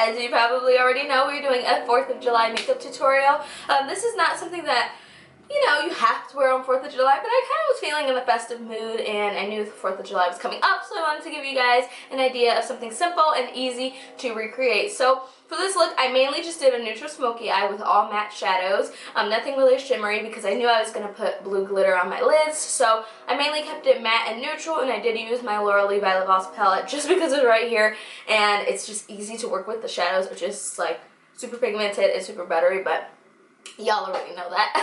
as you probably already know, we're doing a 4th of July makeup tutorial. This is not something that, you know, you have to wear on 4th of July, but I kind of was feeling in the festive mood and I knew the 4th of July was coming up, so I wanted to give you guys an idea of something simple and easy to recreate. So for this look, I mainly just did a neutral smoky eye with all matte shadows, nothing really shimmery because I knew I was going to put blue glitter on my lids, so I mainly kept it matte and neutral, and I did use my Laura Lee by Voss palette just because it's right here, and it's just easy to work with. The shadows are just like super pigmented and super buttery, but y'all already know that.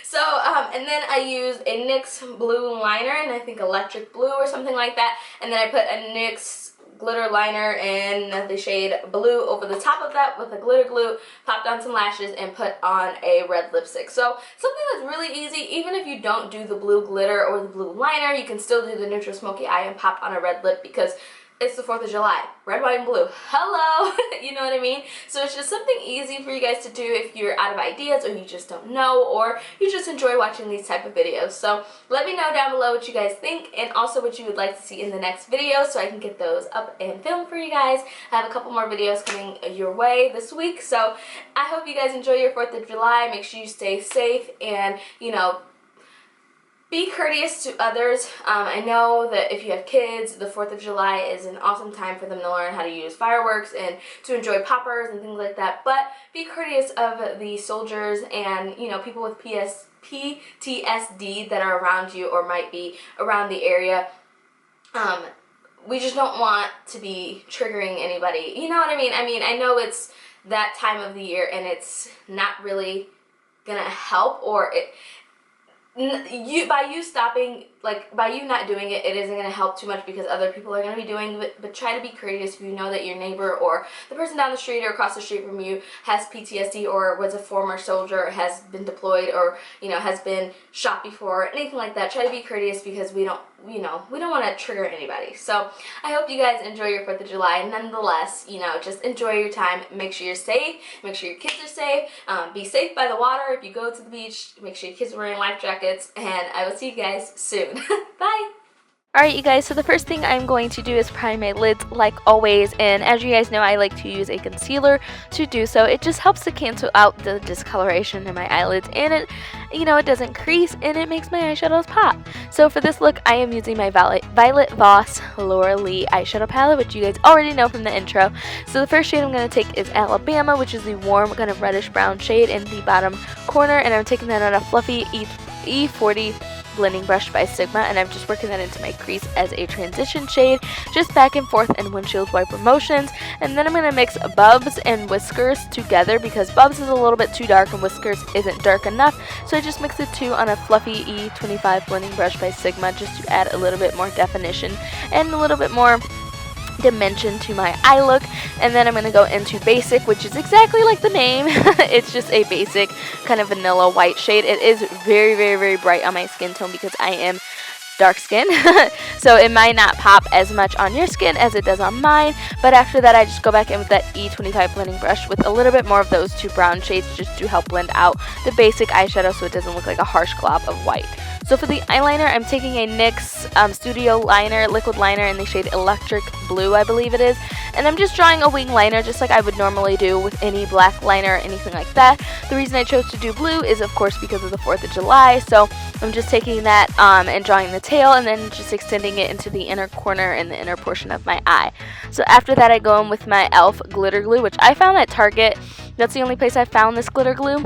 So, and then I used a NYX blue liner, and I think electric blue or something like that, and then I put a NYX glitter liner in the shade blue over the top of that with a glitter glue, popped on some lashes, and put on a red lipstick. So something that's really easy, even if you don't do the blue glitter or the blue liner, you can still do the neutral smoky eye and pop on a red lip because it's the 4th of July. Red, white, and blue. Hello! You know what I mean? So it's just something easy for you guys to do if you're out of ideas or you just don't know or you just enjoy watching these type of videos. So let me know down below what you guys think and also what you would like to see in the next video so I can get those up and filmed for you guys. I have a couple more videos coming your way this week. So I hope you guys enjoy your 4th of July. Make sure you stay safe and, you know, be courteous to others. I know that if you have kids, the 4th of July is an awesome time for them to learn how to use fireworks and to enjoy poppers and things like that, but be courteous of the soldiers and, you know, people with PTSD that are around you or might be around the area. We just don't want to be triggering anybody. You know what I mean? I mean, I know it's that time of the year and it's not really gonna help, or by you stopping, like by you not doing it, it isn't going to help too much because other people are going to be doing it, but try to be courteous if you know that your neighbor or the person down the street or across the street from you has PTSD or was a former soldier or has been deployed or, you know, has been shot before, anything like that. Try to be courteous because we don't, you know, we don't want to trigger anybody. So I hope you guys enjoy your 4th of July. Nonetheless, you know, just enjoy your time. Make sure you're safe. Make sure your kids are safe. Be safe by the water. If you go to the beach, make sure your kids are wearing life jackets, and I will see you guys soon. Bye! Alright you guys, so the first thing I'm going to do is prime my lids like always, and as you guys know, I like to use a concealer to do so. It just helps to cancel out the discoloration in my eyelids, and it, you know, it doesn't crease and it makes my eyeshadows pop. So for this look, I am using my Violet Voss Laura Lee eyeshadow palette, which you guys already know from the intro. So the first shade I'm going to take is Alabama, which is the warm kind of reddish brown shade in the bottom corner, and I'm taking that on a fluffy E40 blending brush by Sigma, and I'm just working that into my crease as a transition shade, just back and forth in windshield wiper motions. And then I'm going to mix Bubs and Whiskers together because Bubs is a little bit too dark and Whiskers isn't dark enough, so I just mix the two on a fluffy E25 blending brush by Sigma just to add a little bit more definition and a little bit more dimension to my eye look. And then I'm going to go into Basic, which is exactly like the name. It's just a basic kind of vanilla white shade. It is very, very, very bright on my skin tone because I am dark skin, so it might not pop as much on your skin as it does on mine, but after that I just go back in with that E25 blending brush with a little bit more of those two brown shades just to help blend out the basic eyeshadow so it doesn't look like a harsh glob of white. So for the eyeliner, I'm taking a NYX Studio Liner, liquid liner in the shade Electric Blue, I believe it is, and I'm just drawing a wing liner just like I would normally do with any black liner or anything like that. The reason I chose to do blue is of course because of the 4th of July, so I'm just taking that and drawing the tail and then just extending it into the inner corner and the inner portion of my eye. So after that I go in with my e.l.f. glitter glue, which I found at Target. That's the only place I found this glitter glue.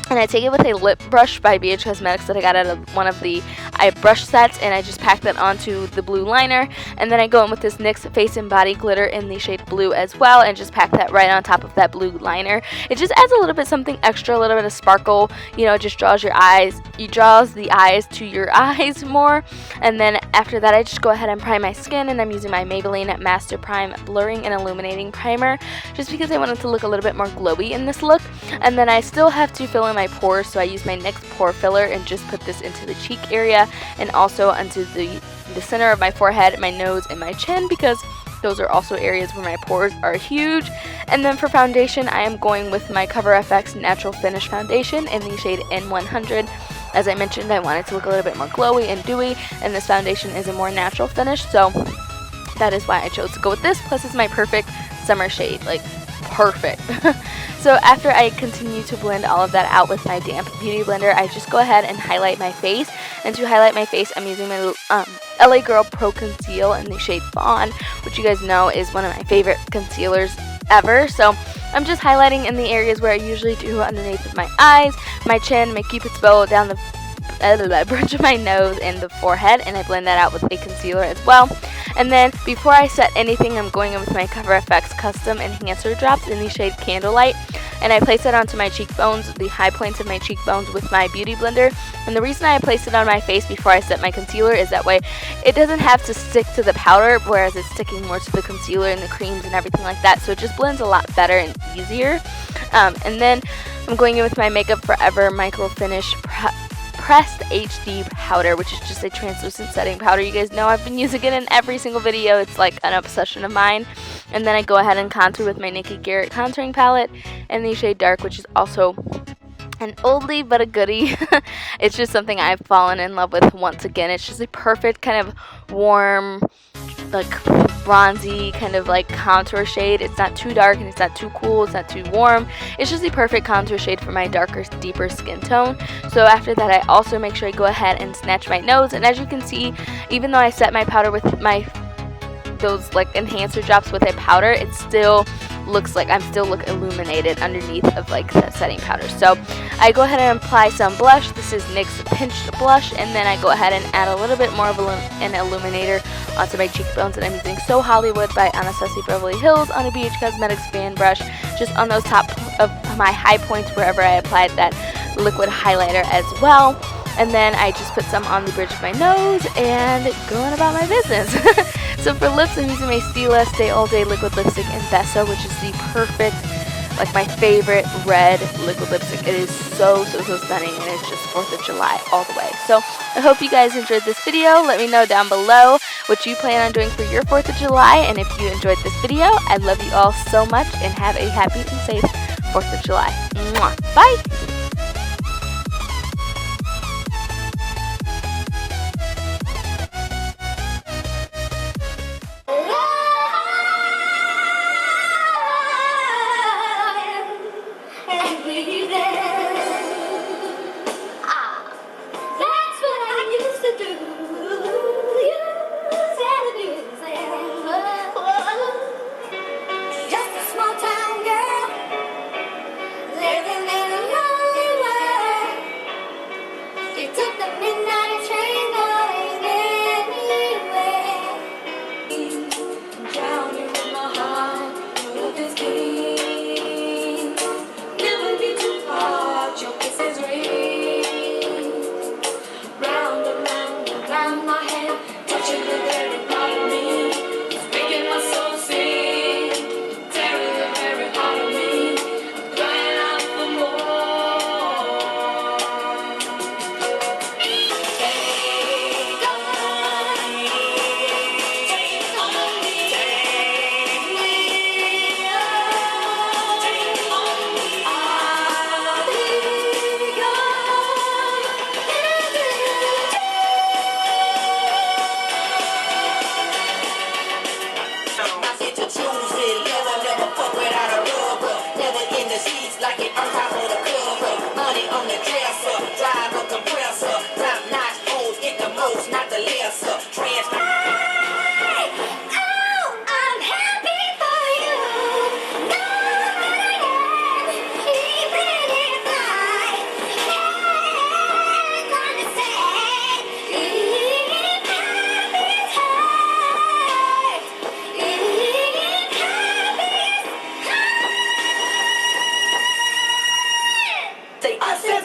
And I take it with a lip brush by BH Cosmetics that I got out of one of the eye brush sets, and I just pack that onto the blue liner, and then I go in with this NYX Face and Body glitter in the shade blue as well, and just pack that right on top of that blue liner. It just adds a little bit something extra, a little bit of sparkle, you know, it just draws your eyes, it draws the eyes to your eyes more. And then after that I just go ahead and prime my skin, and I'm using my Maybelline Master Prime Blurring and Illuminating Primer just because I want it to look a little bit more glowy in this look. And then I still have to fill in my pores, so I use my NYX pore filler and just put this into the cheek area and also onto the center of my forehead, my nose, and my chin because those are also areas where my pores are huge. And then for foundation, I am going with my Cover FX Natural Finish Foundation in the shade N100. As I mentioned, I want it to look a little bit more glowy and dewy, and this foundation is a more natural finish, so that is why I chose to go with this. Plus it's my perfect summer shade, like perfect. So after I continue to blend all of that out with my damp beauty blender, I just go ahead and highlight my face. And to highlight my face, I'm using my LA Girl Pro Conceal in the shade Fawn, which you guys know is one of my favorite concealers ever. So I'm just highlighting in the areas where I usually do underneath of my eyes, my chin, my cupid's bow, down the bridge of my nose and the forehead, and I blend that out with a concealer as well. And then before I set anything, I'm going in with my Cover FX Custom Enhancer Drops in the shade Candlelight, and I place it onto my cheekbones, the high points of my cheekbones, with my beauty blender. And the reason I place it on my face before I set my concealer is that way it doesn't have to stick to the powder, whereas it's sticking more to the concealer and the creams and everything like that, so it just blends a lot better and easier. And then I'm going in with my Makeup Forever Micro Finish Pressed HD powder, which is just a translucent setting powder. You guys know I've been using it in every single video. It's like an obsession of mine. And then I go ahead and contour with my Nikki Garrett contouring palette in the shade Dark, which is also an oldie but a goodie. It's just something I've fallen in love with once again. It's just a perfect kind of warm, like bronzy kind of like contour shade. It's not too dark and it's not too cool, it's not too warm. It's just the perfect contour shade for my darker, deeper skin tone. So after that, I also make sure I go ahead and snatch my nose. And as you can see, even though I set my powder with those like enhancer drops with a powder, it still looks like I'm still illuminated underneath of like that setting powder. So I go ahead and apply some blush. This is NYX's Pinched Blush, and then I go ahead and add a little bit more of an illuminator onto my cheekbones, and I'm using So Hollywood by Anastasia Beverly Hills on a BH Cosmetics fan brush, just on those top of my high points wherever I applied that liquid highlighter as well. And then I just put some on the bridge of my nose and going about my business. So for lips, I'm using my Stila Stay All Day Liquid Lipstick in Besso, which is the perfect, like my favorite red liquid lipstick. It is so stunning, and it's just 4th of July all the way. So I hope you guys enjoyed this video. Let me know down below what you plan on doing for your 4th of July. And if you enjoyed this video, I love you all so much, and have a happy and safe 4th of July. Mwah. Bye! I said